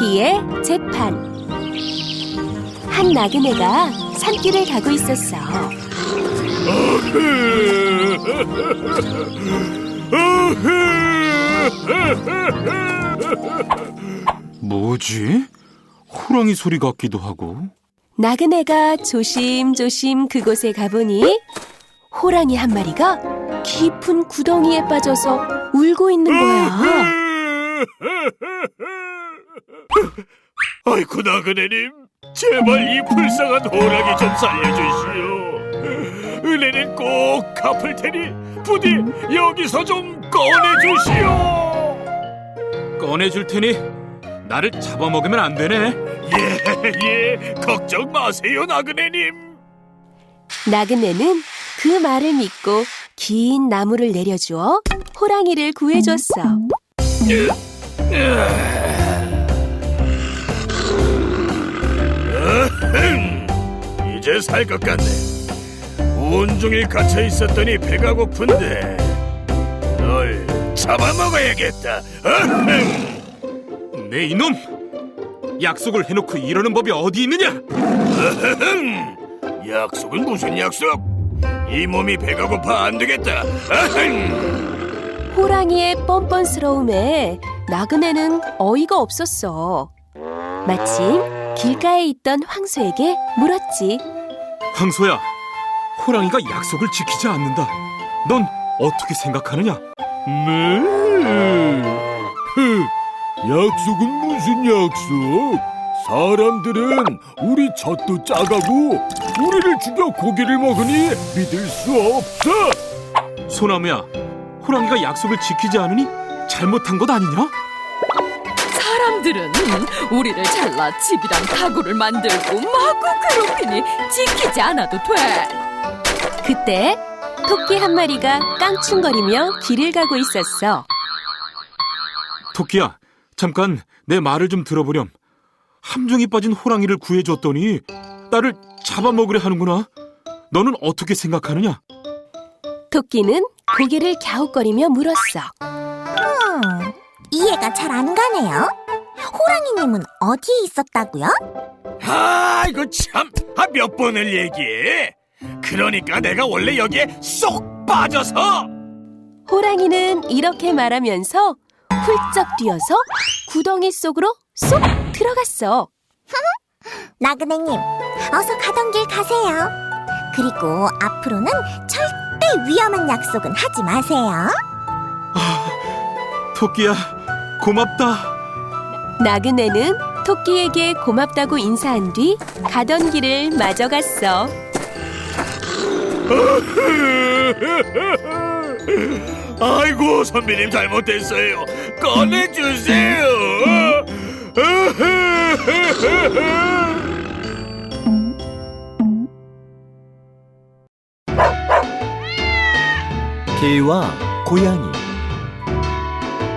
토끼의 재판. 한 나그네가 산길을 가고 있었어. 뭐지? 호랑이 소리 같기도 하고. 나그네가 조심조심 그곳에 가보니 호랑이 한 마리가 깊은 구덩이에 빠져서 울고 있는 거야. 아이고 나그네님, 제발 이 불쌍한 호랑이 좀 살려주시오. 은혜는 꼭 갚을 테니 부디 여기서 좀 꺼내주시오. 꺼내줄 테니 나를 잡아먹으면 안 되네. 예, 걱정 마세요 나그네님. 나그네는 그 말을 믿고 긴 나무를 내려주어 호랑이를 구해줬어. 이제 살 것 같네. 온종일 갇혀 있었더니 배가 고픈데 널 잡아먹어야겠다. 네 이놈! 약속을 해놓고 이러는 법이 어디 있느냐? 약속은 무슨 약속? 이 몸이 배가 고파 안 되겠다. 호랑이의 뻔뻔스러움에 나그네는 어이가 없었어. 마침 길가에 있던 황소에게 물었지. 황소야, 호랑이가 약속을 지키지 않는다. 넌 어떻게 생각하느냐? 약속은 무슨 약속? 사람들은 우리 젖도 짜가고 우리를 죽여 고기를 먹으니 믿을 수 없어. 소나무야, 호랑이가 약속을 지키지 않으니 잘못한 것 아니냐? 사람들은 우리를 잘라 집이랑 가구를 만들고 마구 괴롭히니 지키지 않아도 돼. 그때 토끼 한 마리가 깡충거리며 길을 가고 있었어. 토끼야, 잠깐 내 말을 좀 들어보렴. 함정에 빠진 호랑이를 구해줬더니 나를 잡아먹으려 하는구나. 너는 어떻게 생각하느냐? 토끼는 고개를 갸웃거리며 물었어. 이해가 잘 안 가네요. 호랑이님은 어디에 있었다고요? 이거 참, 몇 번을 얘기해. 그러니까 내가 원래 여기에 쏙 빠져서. 호랑이는 이렇게 말하면서 훌쩍 뛰어서 구덩이 속으로 쏙 들어갔어. 나그네님, 어서 가던 길 가세요. 그리고 앞으로는 절대 위험한 약속은 하지 마세요. 토끼야, 고맙다. 나그네는 토끼에게 고맙다고 인사한 뒤 가던 길을 마저 갔어. 아이고 선배님 잘못했어요. 꺼내주세요. 개와 고양이.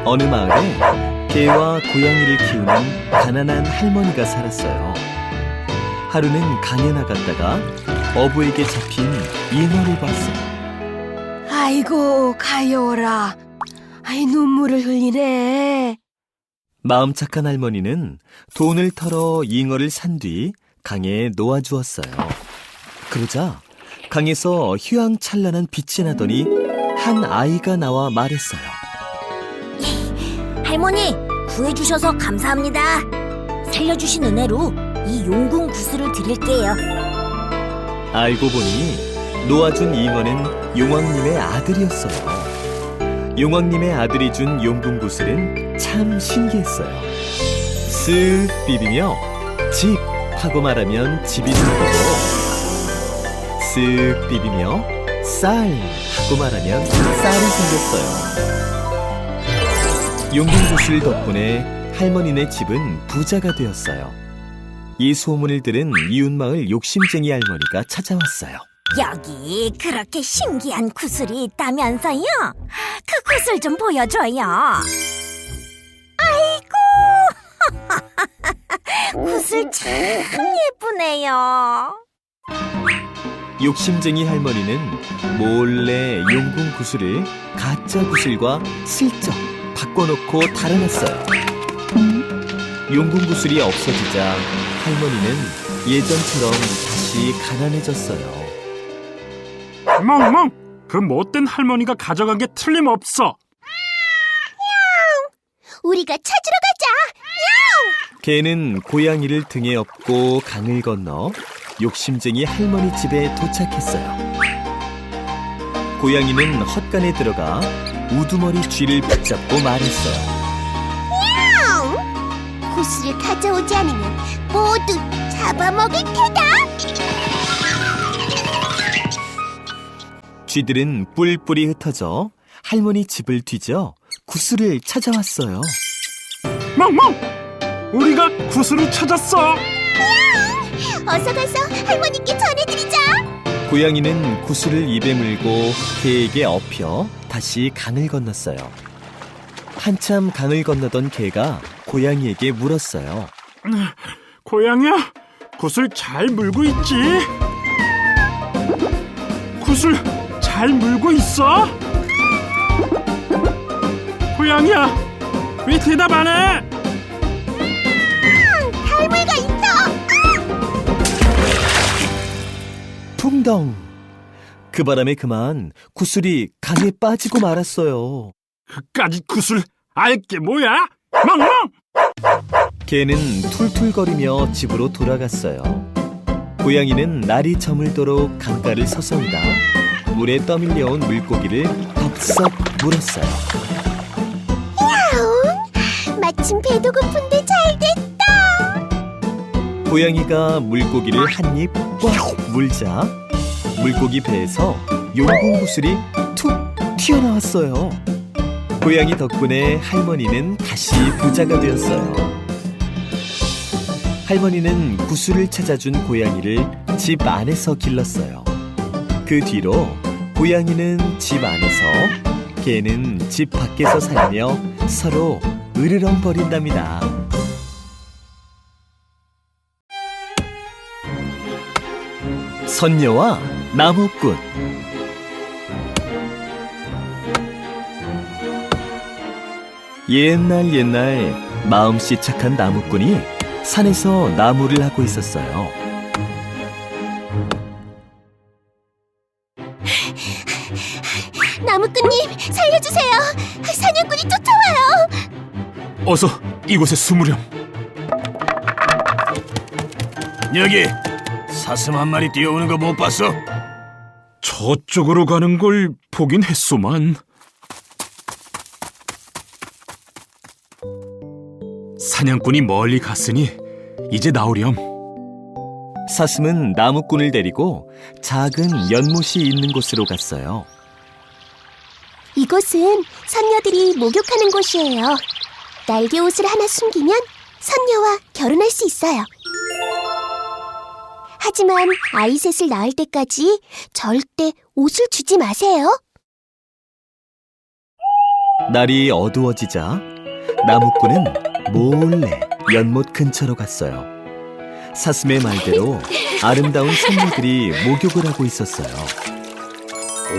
어느 마을에 개와 고양이를 키우는 가난한 할머니가 살았어요. 하루는 강에 나갔다가 어부에게 잡힌 잉어를 봤어요. 아이고 가여워라. 눈물을 흘리네. 마음 착한 할머니는 돈을 털어 잉어를 산 뒤 강에 놓아주었어요. 그러자 강에서 휘황찬란한 빛이 나더니 한 아이가 나와 말했어요. 할머니, 구해주셔서 감사합니다. 살려주신 은혜로 이 용궁 구슬을 드릴게요. 알고 보니 놓아준 잉어는 용왕님의 아들이었어요. 용왕님의 아들이 준 용궁구슬은 참 신기했어요. 쓱 비비며 집 하고 말하면 집이 생기고, 쓱 비비며 쌀 하고 말하면 쌀이 생겼어요. 용궁구슬 덕분에 할머니네 집은 부자가 되었어요. 이 소문을 들은 이웃마을 욕심쟁이 할머니가 찾아왔어요. 여기 그렇게 신기한 구슬이 있다면서요? 그 구슬 좀 보여줘요. 아이고, 구슬 참 예쁘네요. 욕심쟁이 할머니는 몰래 용궁 구슬을 가짜 구슬과 슬쩍 바꿔놓고 달아났어요. 용궁구슬이 없어지자 할머니는 예전처럼 다시 가난해졌어요. 멍멍! 그 못된 할머니가 가져간 게 틀림없어. 우리가 찾으러 가자. 개는 고양이를 등에 업고 강을 건너 욕심쟁이 할머니 집에 도착했어요. 고양이는 헛간에 들어가 우두머리 쥐를 붙잡고 말했어요. 구슬을 가져오지 않으면 모두 잡아먹을 테다. 쥐들은 뿔뿔이 흩어져 할머니 집을 뒤져 구슬을 찾아왔어요. 멍멍! 우리가 구슬을 찾았어. 어서 가서 할머니께 전해드리자. 고양이는 구슬을 입에 물고 개에게 업혀 다시 강을 건넜어요. 한참 강을 건너던 개가 고양이에게 물었어요. 고양이야, 구슬 잘 물고 있지? 구슬 잘 물고 있어? 고양이야, 왜 대답 안 해? 할머니가 있어. 퉁덩! 그 바람에 그만 구슬이 강에 빠지고 말았어요. 그까짓 구슬 알게 뭐야? 멍멍! 개는 툴툴거리며 집으로 돌아갔어요. 고양이는 날이 저물도록 강가를 서성이다 물에 떠밀려온 물고기를 덥석 물었어요. 마침 배도 고픈데 잘 됐다. 고양이가 물고기를 한 입 꽉 물자 물고기 배에서 용궁구슬이 툭 튀어나왔어요. 고양이 덕분에 할머니는 다시 부자가 되었어요. 할머니는 구슬을 찾아준 고양이를 집 안에서 길렀어요. 그 뒤로 고양이는 집 안에서, 개는 집 밖에서 살며 서로 으르렁거린답니다. 선녀와 나무꾼. 옛날 마음씨 착한 나무꾼이 산에서 나무를 하고 있었어요. 나무꾼님, 살려주세요. 사냥꾼이 쫓아와요. 어서 이곳에 숨으렴. 여기 사슴 한 마리 뛰어오는 거 못 봤어? 저쪽으로 가는 걸 보긴 했소만. 사냥꾼이 멀리 갔으니 이제 나오렴. 사슴은 나무꾼을 데리고 작은 연못이 있는 곳으로 갔어요. 이곳은 선녀들이 목욕하는 곳이에요. 날개 옷을 하나 숨기면 선녀와 결혼할 수 있어요. 하지만 아이 셋을 낳을 때까지 절대 옷을 주지 마세요. 날이 어두워지자 나무꾼은 몰래 연못 근처로 갔어요. 사슴의 말대로 아름다운 선녀들이 목욕을 하고 있었어요.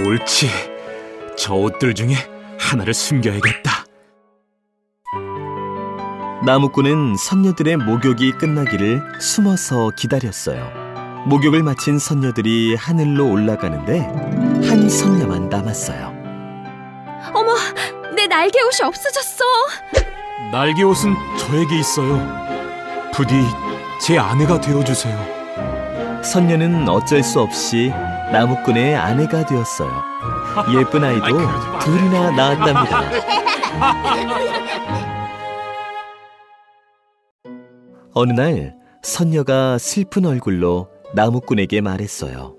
옳지. 저 옷들 중에 하나를 숨겨야겠다. 나무꾼은 선녀들의 목욕이 끝나기를 숨어서 기다렸어요. 목욕을 마친 선녀들이 하늘로 올라가는데 한 선녀만 남았어요. 어머, 내 날개 옷이 없어졌어. 날개 옷은 저에게 있어요. 부디 제 아내가 되어주세요. 선녀는 어쩔 수 없이 나무꾼의 아내가 되었어요. 예쁜 아이도 둘이나 낳았답니다. 어느 날 선녀가 슬픈 얼굴로 나무꾼에게 말했어요.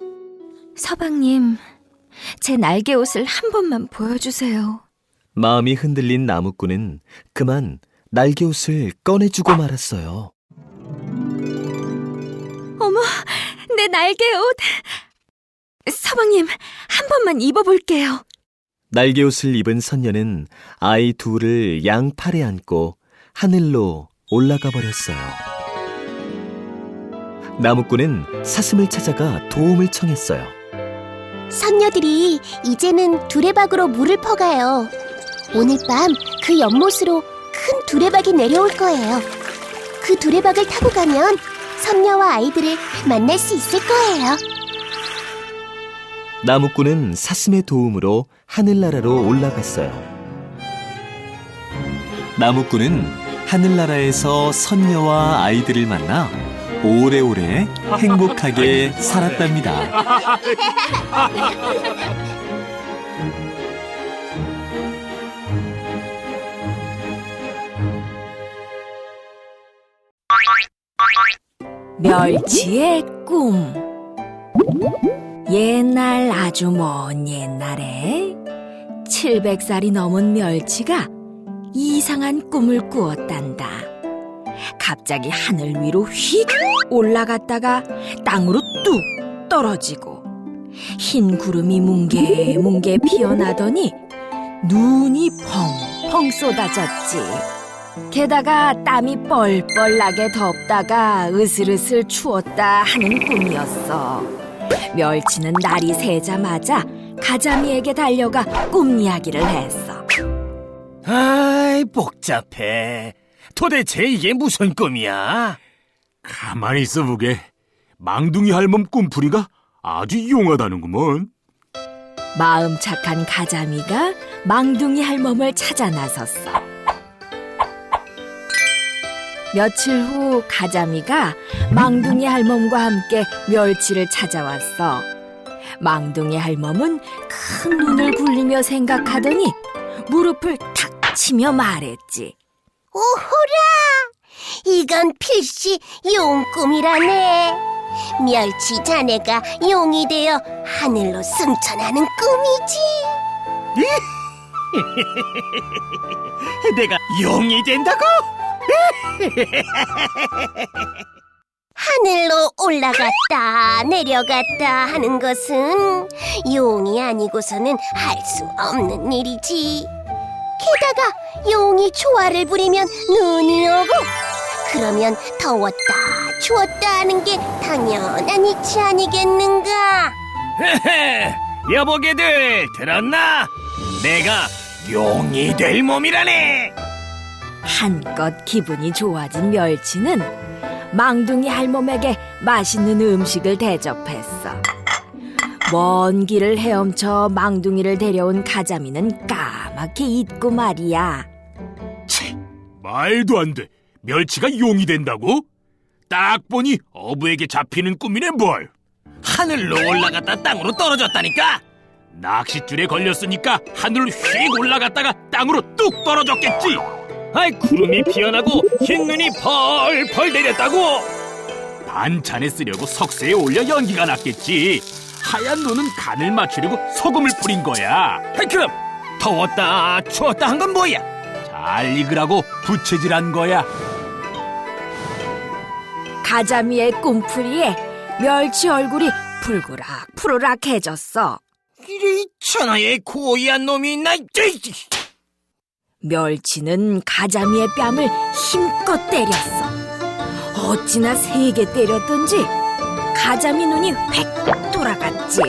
서방님, 제 날개 옷을 한 번만 보여주세요. 마음이 흔들린 나무꾼은 그만 날개옷을 꺼내주고 말았어요. 어머, 내 날개 옷. 서방님, 한 번만 입어볼게요. 날개옷을 입은 선녀는 아이 둘을 양팔에 안고 하늘로 올라가 버렸어요. 나무꾼은 사슴을 찾아가 도움을 청했어요. 선녀들이 이제는 두레박으로 물을 퍼가요. 오늘 밤 그 연못으로 큰 두레박이 내려올 거예요. 그 두레박을 타고 가면 선녀와 아이들을 만날 수 있을 거예요. 나무꾼은 사슴의 도움으로 하늘나라로 올라갔어요. 나무꾼은 하늘나라에서 선녀와 아이들을 만나 오래오래 행복하게 살았답니다. 멸치의 꿈. 옛날 아주 먼 옛날에 700살이 넘은 멸치가 이상한 꿈을 꾸었단다. 갑자기 하늘 위로 휙 올라갔다가 땅으로 뚝 떨어지고 흰 구름이 뭉게뭉게 피어나더니 눈이 펑펑 쏟아졌지. 게다가 땀이 뻘뻘 나게 덥다가 으슬으슬 추웠다 하는 꿈이었어. 멸치는 날이 새자마자 가자미에게 달려가 꿈 이야기를 했어. 아이, 복잡해. 도대체 이게 무슨 꿈이야? 가만히 있어 보게. 망둥이 할멈 꿈풀이가 아주 용하다는구먼. 마음 착한 가자미가 망둥이 할멈을 찾아 나섰어. 며칠 후 가자미가 망둥이 할멈과 함께 멸치를 찾아왔어. 망둥이 할멈은 큰 눈을 굴리며 생각하더니 무릎을 탁 치며 말했지. 오호라! 이건 필시 용꿈이라네. 멸치 자네가 용이 되어 하늘로 승천하는 꿈이지. 내가 용이 된다고? 하늘로 올라갔다 내려갔다 하는 것은 용이 아니고서는 할 수 없는 일이지. 게다가 용이 조화를 부리면 눈이 오고 그러면 더웠다 추웠다 하는 게 당연한 이치 아니겠는가? 여보게들 들었나? 내가 용이 될 몸이라네. 한껏 기분이 좋아진 멸치는 망둥이 할멈에게 맛있는 음식을 대접했어. 먼 길을 헤엄쳐 망둥이를 데려온 가자미는 까맣게 잊고 말이야. 말도 안 돼. 멸치가 용이 된다고? 딱 보니 어부에게 잡히는 꿈이네 뭘. 하늘로 올라갔다 땅으로 떨어졌다니까. 낚싯줄에 걸렸으니까 하늘로 휙 올라갔다가 땅으로 뚝 떨어졌겠지. 아이, 구름이 피어나고 흰 눈이 펄펄 내렸다고. 반찬에 쓰려고 석쇠에 올려 연기가 났겠지. 하얀 눈은 간을 맞추려고 소금을 뿌린 거야. 아이, 그럼 더웠다 추웠다 한 건 뭐야? 잘 익으라고 부채질한 거야. 가자미의 꿈풀이에 멸치 얼굴이 푸르락해졌어. 이리 천하의 고이한 놈이 있나? 멸치는 가자미의 뺨을 힘껏 때렸어. 어찌나 세게 때렸던지 가자미 눈이 획 돌아갔지.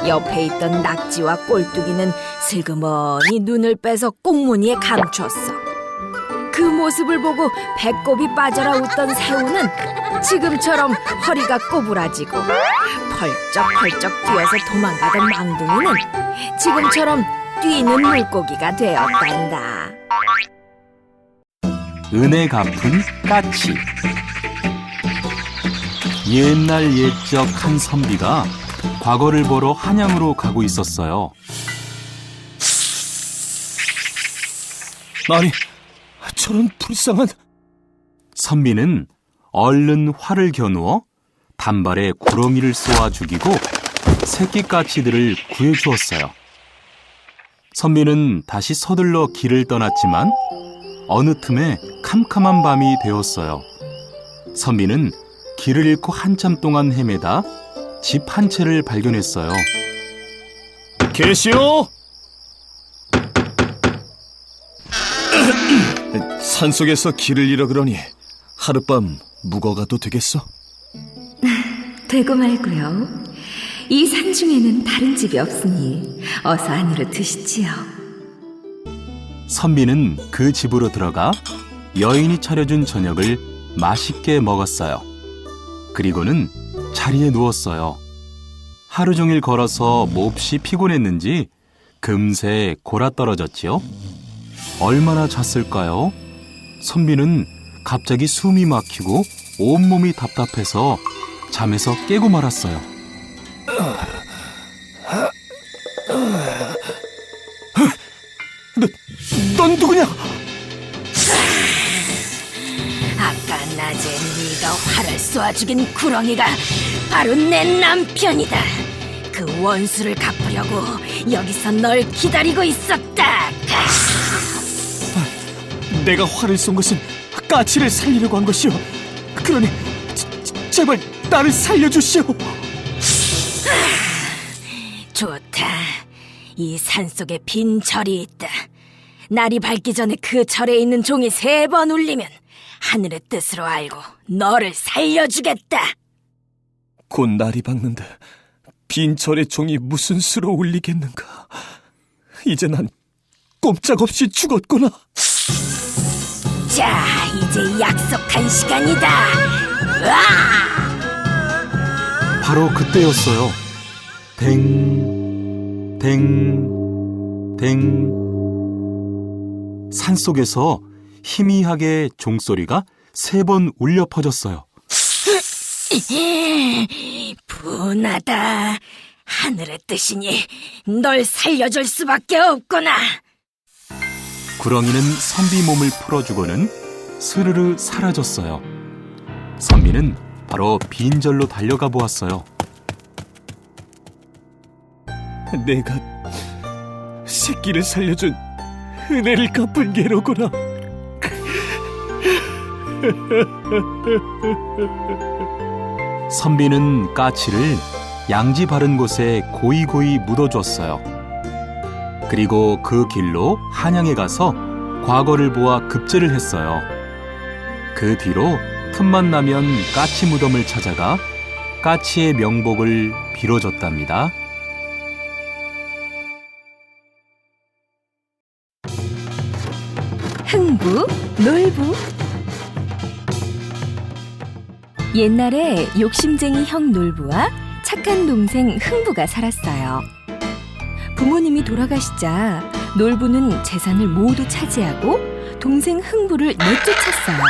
옆에 있던 낙지와 꼴뚜기는 슬그머니 눈을 빼서 꽁무니에 감췄어. 그 모습을 보고 배꼽이 빠져라 웃던 새우는 지금처럼 허리가 꼬부라지고 펄쩍펄쩍 뛰어서 도망가던 망둥이는 지금처럼 뛰는 물고기가 되었단다. 은혜 갚은 까치. 옛날 옛적 한 선비가 과거를 보러 한양으로 가고 있었어요. 아니, 저런 불쌍한... 선비는 얼른 활을 겨누어 단발에 구렁이를 쏘아 죽이고 새끼 까치들을 구해주었어요. 선비는 다시 서둘러 길을 떠났지만 어느 틈에 캄캄한 밤이 되었어요. 선비는 길을 잃고 한참 동안 헤매다 집 한 채를 발견했어요. 계시오? 산속에서 길을 잃어 그러니 하룻밤 묵어가도 되겠어? 되고 말고요. 이 산중에는 다른 집이 없으니 어서 안으로 드시지요. 선비는 그 집으로 들어가 여인이 차려준 저녁을 맛있게 먹었어요. 그리고는 자리에 누웠어요. 하루 종일 걸어서 몹시 피곤했는지 금세 골아떨어졌지요. 얼마나 잤을까요? 선비는 갑자기 숨이 막히고 온몸이 답답해서 잠에서 깨고 말았어요. 넌 누구냐? 아까 낮에 네가 활을 쏘아 죽인 구렁이가 바로 내 남편이다. 그 원수를 갚으려고 여기서 널 기다리고 있었다. 내가 활을 쏜 것은 까치를 살리려고 한 것이오. 그러니 제발 나를 살려주시오. 좋다. 이 산속에 빈 절이 있다. 날이 밝기 전에 그 절에 있는 종이 3번 울리면 하늘의 뜻으로 알고 너를 살려주겠다. 곧 날이 밝는데 빈 절의 종이 무슨 수로 울리겠는가. 이제 난 꼼짝없이 죽었구나. 자, 이제 약속한 시간이다. 와! 바로 그때였어요. 댕, 댕, 댕. 산속에서 희미하게 종소리가 3번 울려 퍼졌어요. 분하다. 하늘의 뜻이니 널 살려줄 수밖에 없구나. 구렁이는 선비 몸을 풀어주고는 스르르 사라졌어요. 선비는 바로 빈절로 달려가 보았어요. 내가 새끼를 살려준 은혜를 갚은 게로구나. 선비는 까치를 양지 바른 곳에 고이고이 묻어줬어요. 그리고 그 길로 한양에 가서 과거를 보아 급제를 했어요. 그 뒤로 틈만 나면 까치 무덤을 찾아가 까치의 명복을 빌어줬답니다. 흥부, 놀부. 옛날에 욕심쟁이 형 놀부와 착한 동생 흥부가 살았어요. 부모님이 돌아가시자 놀부는 재산을 모두 차지하고 동생 흥부를 내쫓았어요.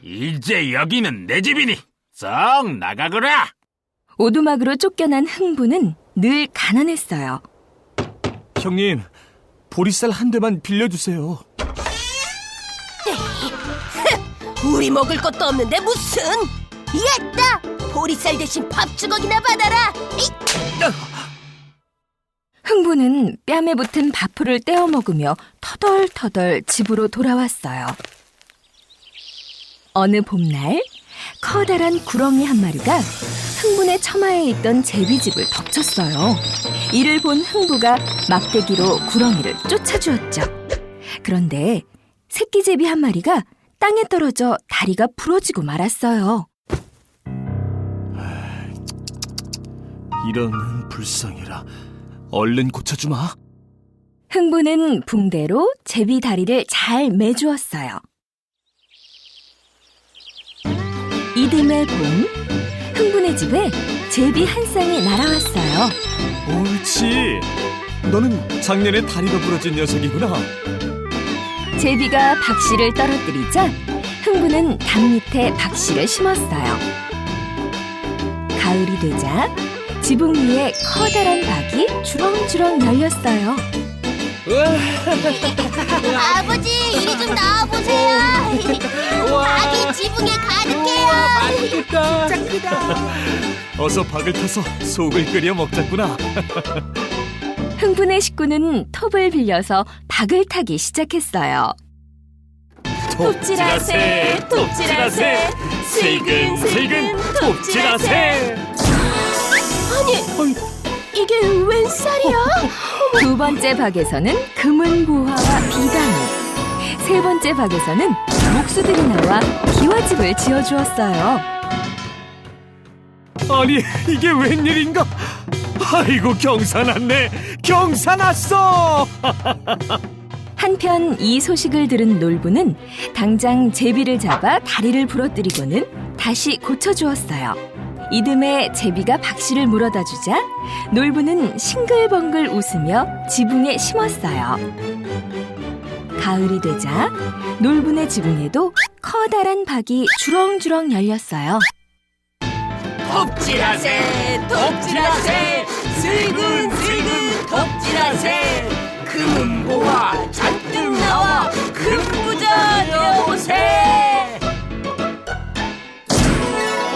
이제 여기는 내 집이니 썩 나가거라. 오두막으로 쫓겨난 흥부는 늘 가난했어요. 형님, 보리쌀 한 대만 빌려주세요. 우리 먹을 것도 없는데 무슨? 야따! 보리쌀 대신 밥 주걱이나 받아라. 흥부는 뺨에 붙은 밥풀을 떼어 먹으며 터덜터덜 집으로 돌아왔어요. 어느 봄날 커다란 구렁이 한 마리가 흥분의 처마에 있던 제비집을 덮쳤어요. 이를 본 흥부가 막대기로 구렁이를 쫓아주었죠. 그런데 새끼 제비 한 마리가 땅에 떨어져 다리가 부러지고 말았어요. 이런 불쌍해라. 얼른 고쳐주마. 흥부는 붕대로 제비 다리를 잘 매주었어요. 이듬해 봄, 흥분의 집에 제비 한 쌍이 날아왔어요. 옳지. 너는 작년에 다리가 부러진 녀석이구나. 제비가 박씨를 떨어뜨리자 흥부는 담 밑에 박씨를 심었어요. 가을이 되자 지붕 위에 커다란 박이 주렁주렁 열렸어요. 아버지, 이리 좀 나와보세요. 박이 지붕에 가득해요. 어서 박을 타서 속을 끓여 먹자꾸나. 흥분의 식구는 톱을 빌려서 박을 타기 시작했어요. 톱질하세, 톱질하세, 슬근슬근 톱질하세. 아니, 이게 웬 쌀이야? 두 번째 박에서는 금은 보화와 비단이, 세 번째 박에서는 목수들이 나와 기와집을 지어주었어요. 아니, 이게 웬일인가? 아이고, 경사 났네. 경사 났어. 한편 한편 이 소식을 들은 놀부는 당장 제비를 잡아 다리를 부러뜨리고는 다시 고쳐주었어요. 이듬해 제비가 박씨를 물어다 주자 놀부는 싱글벙글 웃으며 지붕에 심었어요. 가을이 되자 놀부네 지붕에도 커다란 박이 주렁주렁 열렸어요. 톱질하세 톱질하세 슬근슬근 톱질하세 금은보화 잔뜩 나와 금부자 되어보세.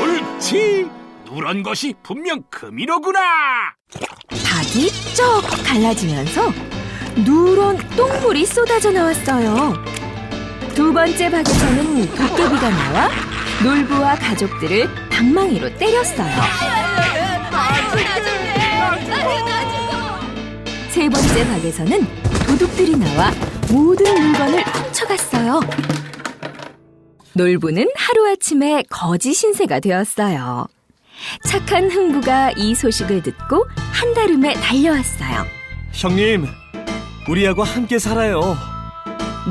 옳지. 누런 것이 분명 금이로구나. 박이 쩍 갈라지면서 누런 똥물이 쏟아져 나왔어요. 두 번째 박에서는 도깨비가 나와 놀부와 가족들을 방망이로 때렸어요. 세 번째 박에서는 도둑들이 나와 모든 물건을 훔쳐갔어요. 놀부는 하루아침에 거지 신세가 되었어요. 착한 흥부가 이 소식을 듣고 한달음에 달려왔어요. 형님, 우리하고 함께 살아요.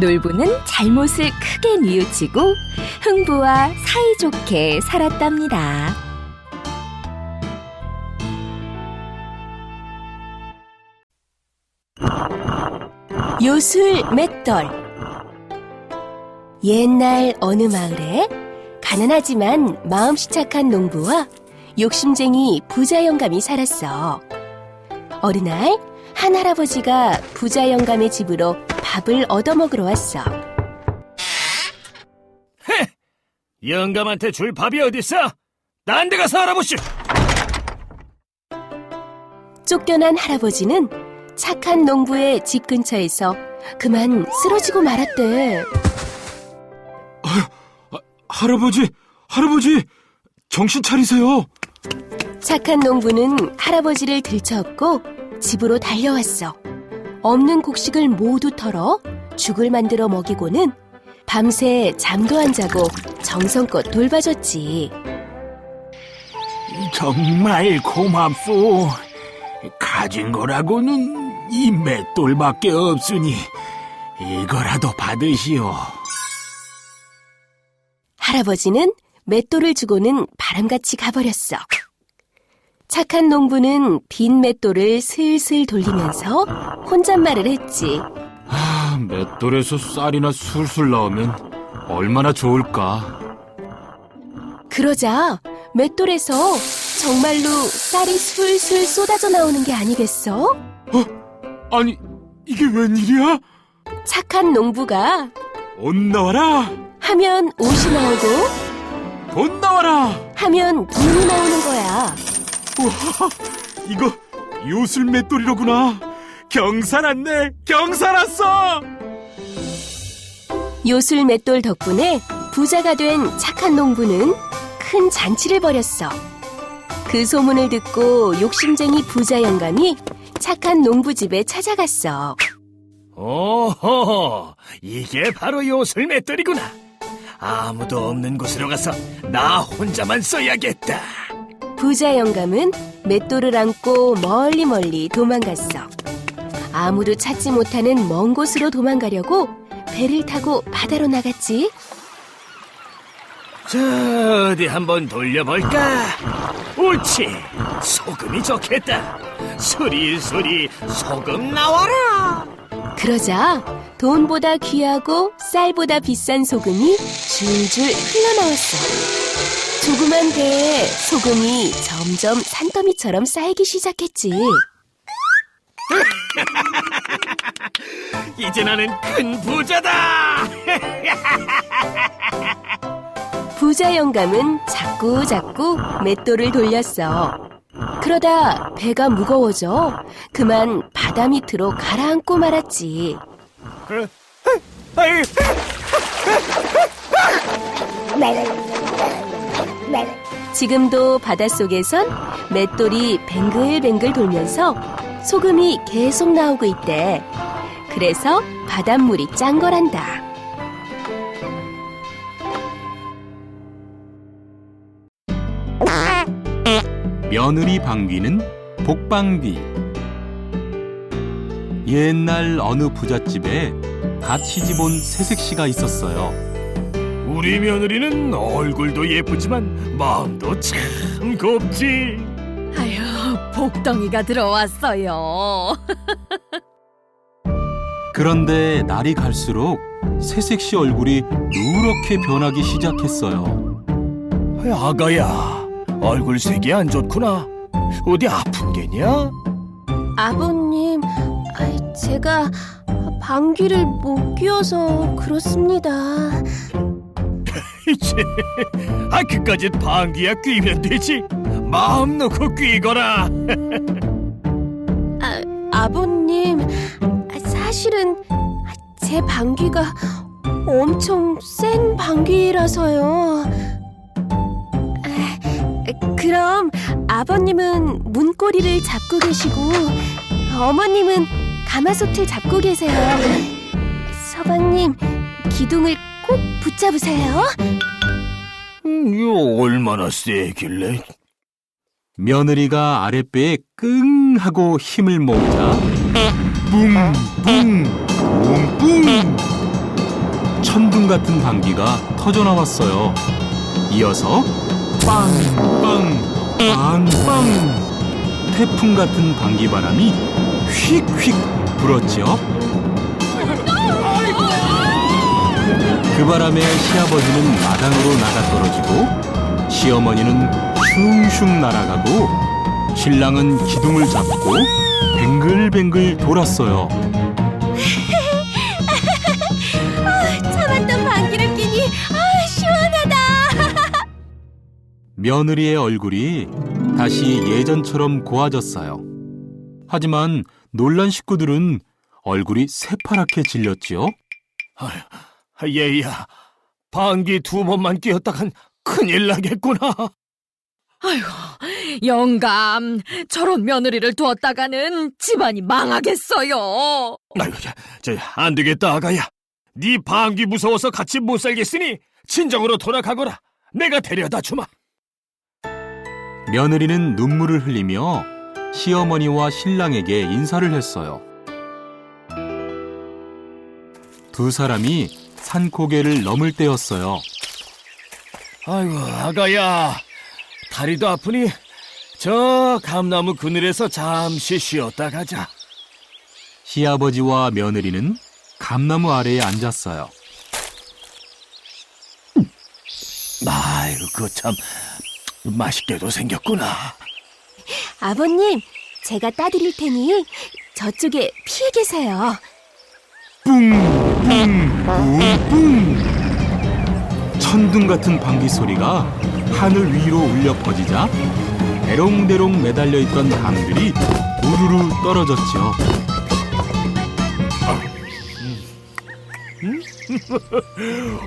놀부는 잘못을 크게 뉘우치고 흥부와 사이좋게 살았답니다. 요술 맷돌. 옛날 어느 마을에 가난하지만 마음씨 착한 농부와 욕심쟁이 부자 영감이 살았어. 어느 날 한 할아버지가 부자 영감의 집으로 밥을 얻어먹으러 왔어. 영감한테 줄 밥이 어딨어? 딴 데 가서 알아보시. 쫓겨난 할아버지는 착한 농부의 집 근처에서 그만 쓰러지고 말았대. 할아버지, 정신 차리세요. 착한 농부는 할아버지를 들쳐업고 집으로 달려왔어. 없는 곡식을 모두 털어 죽을 만들어 먹이고는 밤새 잠도 안 자고 정성껏 돌봐줬지. 정말 고맙소. 가진 거라고는 이 맷돌밖에 없으니 이거라도 받으시오. 할아버지는 맷돌을 주고는 바람같이 가버렸어. 착한 농부는 빈 맷돌을 슬슬 돌리면서 혼잣말을 했지. 맷돌에서 쌀이나 술술 나오면 얼마나 좋을까. 그러자 맷돌에서 정말로 쌀이 술술 쏟아져 나오는 게 아니겠어? 아니, 이게 웬일이야? 착한 농부가 옷 나와라. 하면 옷이 나오고 돈 나와라. 하면 돈이 나오는 거야. 우와, 이거 요술 맷돌이로구나. 경사 났네. 경사 났어. 요술 맷돌 덕분에 부자가 된 착한 농부는 큰 잔치를 벌였어. 그 소문을 듣고 욕심쟁이 부자 영감이 착한 농부 집에 찾아갔어. 오호, 이게 바로 요술 맷돌이구나. 아무도 없는 곳으로 가서 나 혼자만 써야겠다. 부자 영감은 맷돌을 안고 멀리 도망갔어. 아무도 찾지 못하는 먼 곳으로 도망가려고 배를 타고 바다로 나갔지. 자, 어디 한번 돌려볼까? 옳지, 소금이 좋겠다. 수리수리 소금 나와라. 그러자 돈보다 귀하고 쌀보다 비싼 소금이 줄줄 흘러나왔어. 조그만 배에 소금이 점점 산더미처럼 쌓이기 시작했지. 이제 나는 큰 부자다. 부자 영감은 자꾸 맷돌을 돌렸어. 그러다 배가 무거워져 그만 바다 밑으로 가라앉고 말았지. 지금도 바닷속에선 맷돌이 뱅글뱅글 돌면서 소금이 계속 나오고 있대. 그래서 바닷물이 짠 거란다. 며느리 방귀는 복방귀. 옛날 어느 부잣집에 갓 시집온 새색 씨가 있었어요. 우리 며느리는 얼굴도 예쁘지만 마음도 참 곱지. 아휴, 복덩이가 들어왔어요. 그런데 날이 갈수록 새색 씨 얼굴이 누렇게 변하기 시작했어요. 아가야, 얼굴색이 안 좋구나. 어디 아픈 게냐? 아버님, 제가 방귀를 못 뀌어서 그렇습니다. 이제 그까짓 방귀야 뀌면 되지. 마음 놓고 뀌거라. 아버님, 사실은 제 방귀가 엄청 센 방귀라서요. 그럼 아버님은 문고리를 잡고 계시고 어머님은 가마솥을 잡고 계세요. 서방님, 기둥을 꼭 붙잡으세요. 이거 얼마나 세길래? 며느리가 아랫배에 끙 하고 힘을 모으자 뿡뿡 뿡뿡 천둥 같은 방귀가 터져 나왔어요. 이어서 빵빵 빵빵 태풍 같은 방귀 바람이 휙휙 불었죠. 그 바람에 시아버지는 마당으로 나가 떨어지고 시어머니는 슝슝 날아가고 신랑은 기둥을 잡고 뱅글뱅글 돌았어요. 참았던 방귀를 끼니 시원하다. 며느리의 얼굴이 다시 예전처럼 고와졌어요. 하지만 놀란 식구들은 얼굴이 새파랗게 질렸지요. 얘야, 방귀 2번만 뀌었다간 큰일 나겠구나. 아이고, 영감, 저런 며느리를 두었다가는 집안이 망하겠어요. 아이고, 안 되겠다, 아가야. 네 방귀 무서워서 같이 못 살겠으니 친정으로 돌아가거라. 내가 데려다 주마. 며느리는 눈물을 흘리며 시어머니와 신랑에게 인사를 했어요. 두 사람이 산고개를 넘을 때였어요. 아이고, 아가야, 다리도 아프니 저 감나무 그늘에서 잠시 쉬었다 가자. 시아버지와 며느리는 감나무 아래에 앉았어요. 아이고, 그거 참 맛있게도 생겼구나. 아버님, 제가 따드릴 테니 저쪽에 피해 계세요. 뿡뿡뿡뿡 천둥 같은 방귀 소리가 하늘 위로 울려 퍼지자 대롱대롱 매달려 있던 감들이 우르르 떨어졌죠.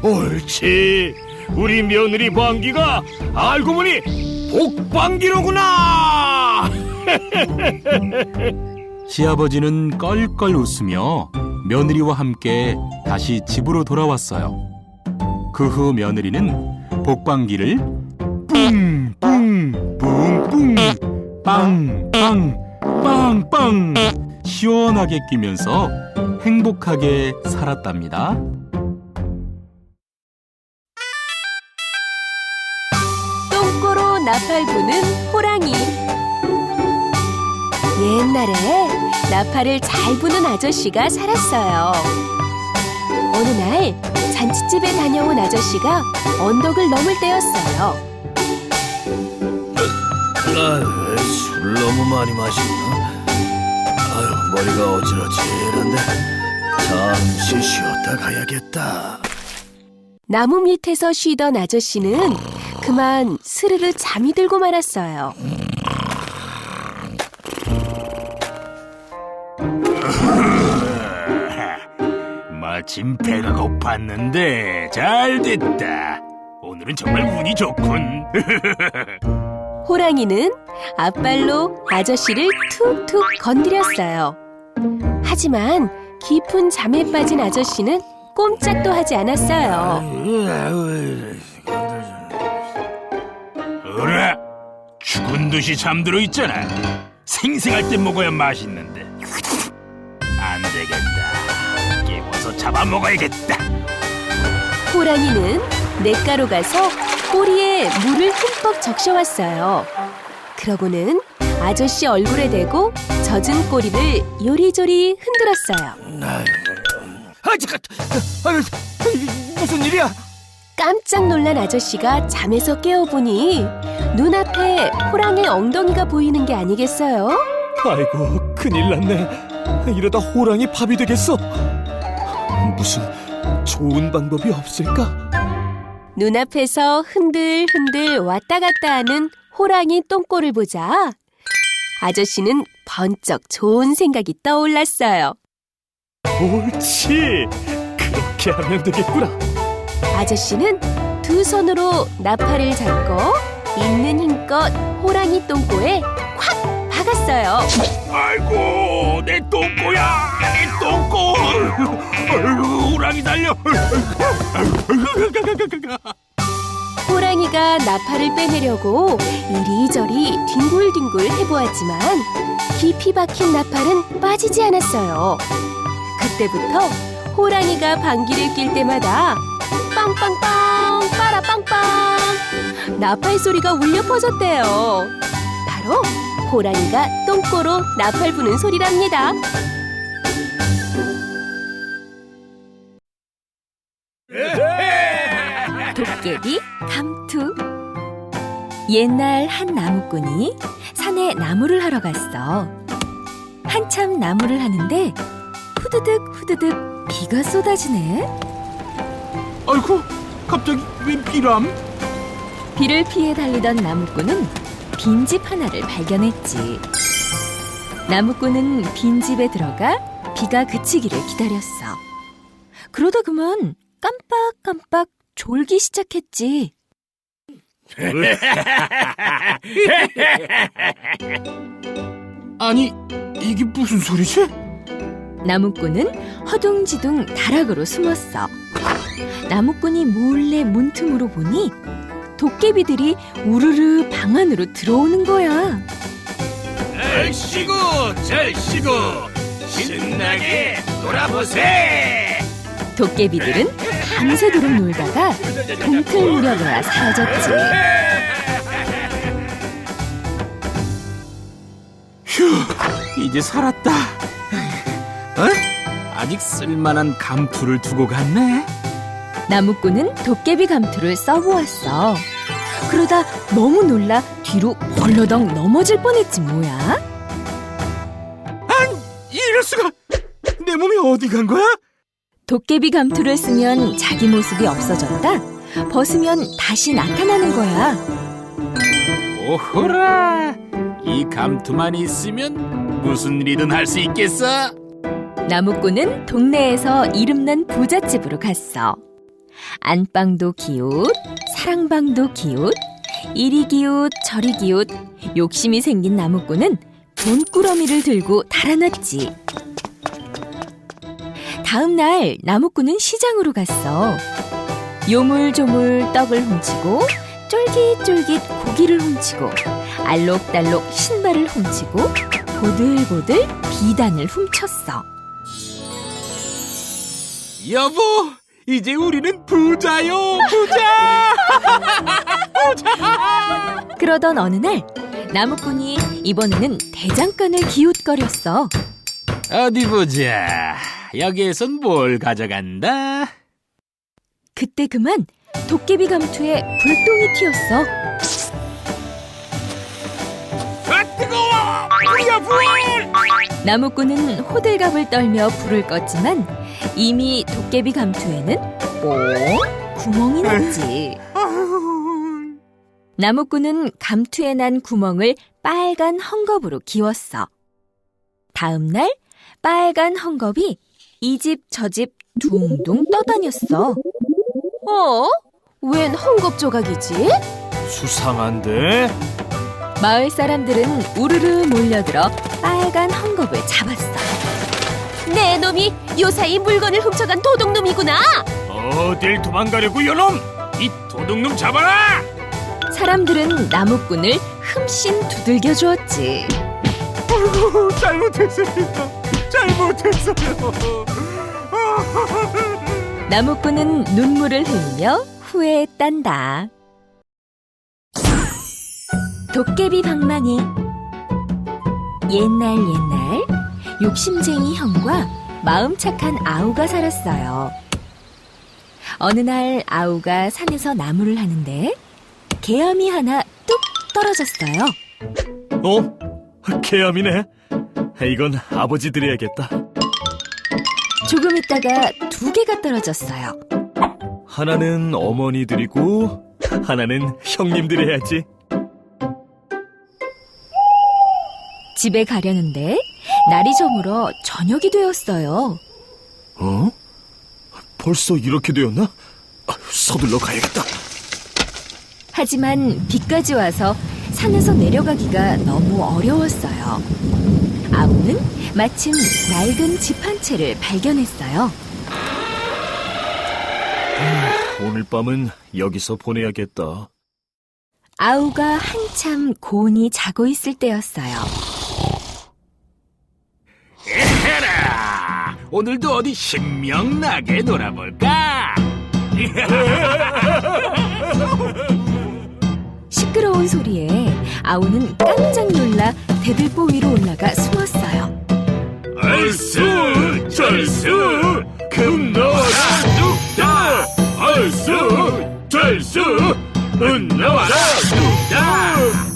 옳지. 우리 며느리 방귀가 알고 보니 복방귀로구나. 시아버지는 껄껄 웃으며 며느리와 함께 다시 집으로 돌아왔어요. 그 후 며느리는 복방귀를 뿡뿡 뿡뿡 빵빵 빵빵 시원하게 끼면서 행복하게 살았답니다. 똥꼬로 나팔 부는 호랑이. 옛날에 나팔을 잘 부는 아저씨가 살았어요. 어느 날 잔치집에 다녀온 아저씨가 언덕을 넘을 때였어요. 술 너무 많이 마셨나? 머리가 어지러지는데 잠시 쉬었다 가야겠다. 나무 밑에서 쉬던 아저씨는 그만 스르르 잠이 들고 말았어요. 마침 배가 고팠는데 잘 됐다. 오늘은 정말 운이 좋군. 호랑이는 앞발로 아저씨를 툭툭 건드렸어요. 하지만 깊은 잠에 빠진 아저씨는 꼼짝도 하지 않았어요. 어라, 죽은 듯이 잠들어 있잖아. 생생할 때 먹어야 맛있는데. 안 되겠다. 깨워서 잡아먹어야겠다. 호랑이는 냇가로 가서 꼬리에 물을 흠뻑 적셔왔어요. 그러고는 아저씨 얼굴에 대고 젖은 꼬리를 요리조리 흔들었어요. 무슨 일이야? 깜짝 놀란 아저씨가 잠에서 깨어보니 눈앞에 호랑이 엉덩이가 보이는 게 아니겠어요? 아이고, 큰일 났네. 이러다 호랑이 밥이 되겠어. 무슨 좋은 방법이 없을까? 눈앞에서 흔들흔들 왔다 갔다 하는 호랑이 똥꼬를 보자 아저씨는 번쩍 좋은 생각이 떠올랐어요. 옳지. 그렇게 하면 되겠구나. 아저씨는 두 손으로 나팔을 잡고 있는 힘껏 호랑이 똥꼬에 콱 박았어요. 아이고, 내 똥꼬야, 내 똥꼬. 아이고, 호랑이 달려. 호랑이가 나팔을 빼내려고 이리저리 뒹굴뒹굴 해보았지만 깊이 박힌 나팔은 빠지지 않았어요. 그때부터 호랑이가 방귀를 낄 때마다 빵빵빵 빠라빵빵 나팔 소리가 울려 퍼졌대요. 바로 호랑이가 똥꼬로 나팔 부는 소리랍니다. 도깨비 감투. 옛날 한 나무꾼이 산에 나무를 하러 갔어. 한참 나무를 하는데 후드득 후드득 비가 쏟아지네. 아이고, 갑자기 웬 비람? 비를 피해 달리던 나무꾼은 빈집 하나를 발견했지. 나무꾼은 빈집에 들어가 비가 그치기를 기다렸어. 그러다 그만 깜빡깜빡 졸기 시작했지. 아니, 이게 무슨 소리지? 나무꾼은 허둥지둥 다락으로 숨었어. 나무꾼이 몰래 문틈으로 보니 도깨비들이 우르르 방 안으로 들어오는 거야. 잘 쉬고, 잘 쉬고, 신나게 놀아보세. 도깨비들은 밤새도록 놀다가 동틀 무렵에야 사라졌지. 휴, 이제 살았다. 아직 쓸만한 감투를 두고 갔네. 나무꾼은 도깨비 감투를 써보았어. 그러다 너무 놀라 뒤로 벌러덩 넘어질 뻔했지 뭐야. 이럴 수가! 내 몸이 어디 간 거야? 도깨비 감투를 쓰면 자기 모습이 없어졌다. 벗으면 다시 나타나는 거야. 오호라! 이 감투만 있으면 무슨 일이든 할 수 있겠어. 나무꾼은 동네에서 이름난 부잣집으로 갔어. 안방도 기웃, 사랑방도 기웃, 이리 기웃 저리 기웃. 욕심이 생긴 나무꾼은 돈꾸러미를 들고 달아났지. 다음 날 나무꾼은 시장으로 갔어. 요물조물 떡을 훔치고 쫄깃쫄깃 고기를 훔치고 알록달록 신발을 훔치고 보들보들 비단을 훔쳤어. 여보, 이제 우리는 부자요, 부자! 그러던 어느 날 나무꾼이 이번에는 대장간을 기웃거렸어. 어디 보자. 여기에선 뭘 가져간다? 그때 그만 도깨비 감투에 불똥이 튀었어. 아, 뜨거워! 불이야, 불! 나무꾼은 호들갑을 떨며 불을 껐지만 이미 도깨비 감투에는 뽕 구멍이 났지. 나무꾼은 감투에 난 구멍을 빨간 헝겊으로 기웠어. 다음 날 빨간 헝겊이 이 집 저 집 둥둥 떠다녔어. 웬 헝겊 조각이지? 수상한데? 마을 사람들은 우르르 몰려들어 빨간 헝겊을 잡았어. 내 놈이 요사이 물건을 훔쳐간 도둑놈이구나. 어딜 도망가려고, 요놈! 이 도둑놈 잡아라! 사람들은 나무꾼을 흠씬 두들겨 주었지. 잘못했습니다. 잘못했어요. 나무꾼은 눈물을 흘리며 후회했단다. 도깨비 방망이. 옛날 욕심쟁이 형과 마음 착한 아우가 살았어요. 어느 날 아우가 산에서 나무를 하는데 개암이 하나 뚝 떨어졌어요. 개암이네. 이건 아버지 드려야겠다. 조금 있다가 2개가 떨어졌어요. 하나는 어머니 드리고 하나는 형님 드려야지. 집에 가려는데 날이 저물어 저녁이 되었어요. 벌써 이렇게 되었나? 서둘러 가야겠다. 하지만 비까지 와서 산에서 내려가기가 너무 어려웠어요. 아우는 마침 낡은 집 한 채를 발견했어요. 오늘 밤은 여기서 보내야겠다. 아우가 한참 고온히 자고 있을 때였어요. 해라! 오늘도 어디 신명나게 놀아볼까? 시끄러운 소리에 아우는 깜짝 놀라 대들보 위로 올라가 숨었어요. 얼쑤 절쑤 금나와라 뚝딱 얼쑤 절쑤 은나와라 뚝딱.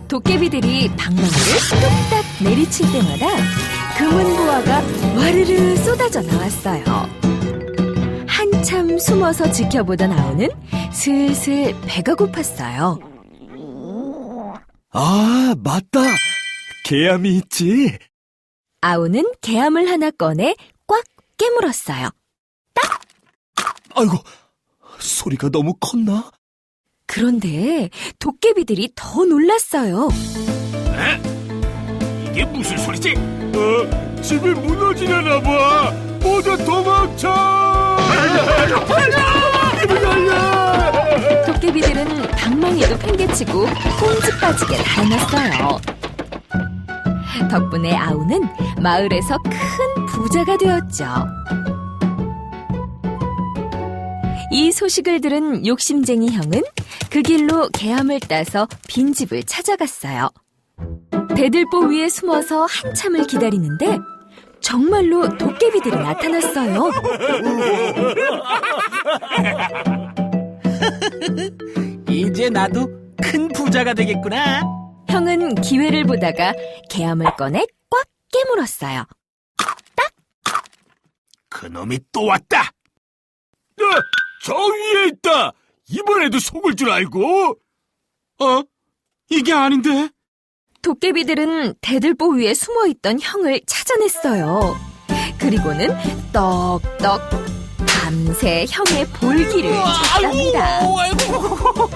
도깨비들이 방망이를 뚝딱 내리칠 때마다 금은보화가 와르르 쏟아져 나왔어요. 한참 숨어서 지켜보던 아우는 슬슬 배가 고팠어요. 아, 맞다. 개암이 있지. 아우는 개암을 하나 꺼내 꽉 깨물었어요. 아이고, 소리가 너무 컸나? 그런데 도깨비들이 더 놀랐어요. 이게 무슨 소리지? 집이 무너지려나 봐. 모두 도망쳐! 도깨비들은 방망이도 팽개치고 꽁지 빠지게 달아났어요. 덕분에 아우는 마을에서 큰 부자가 되었죠. 이 소식을 들은 욕심쟁이 형은 그 길로 개암을 따서 빈집을 찾아갔어요. 대들보 위에 숨어서 한참을 기다리는데 정말로 도깨비들이 나타났어요. 이제 나도 큰 부자가 되겠구나. 형은 기회를 보다가 개암을 꺼내 꽉 깨물었어요. 그놈이 또 왔다. 저 위에 있다. 이번에도 속을 줄 알고. 이게 아닌데. 도깨비들은 대들보 위에 숨어있던 형을 찾아냈어요. 그리고는 떡떡 밤새 형의 볼기를 찾답니다. 아이고.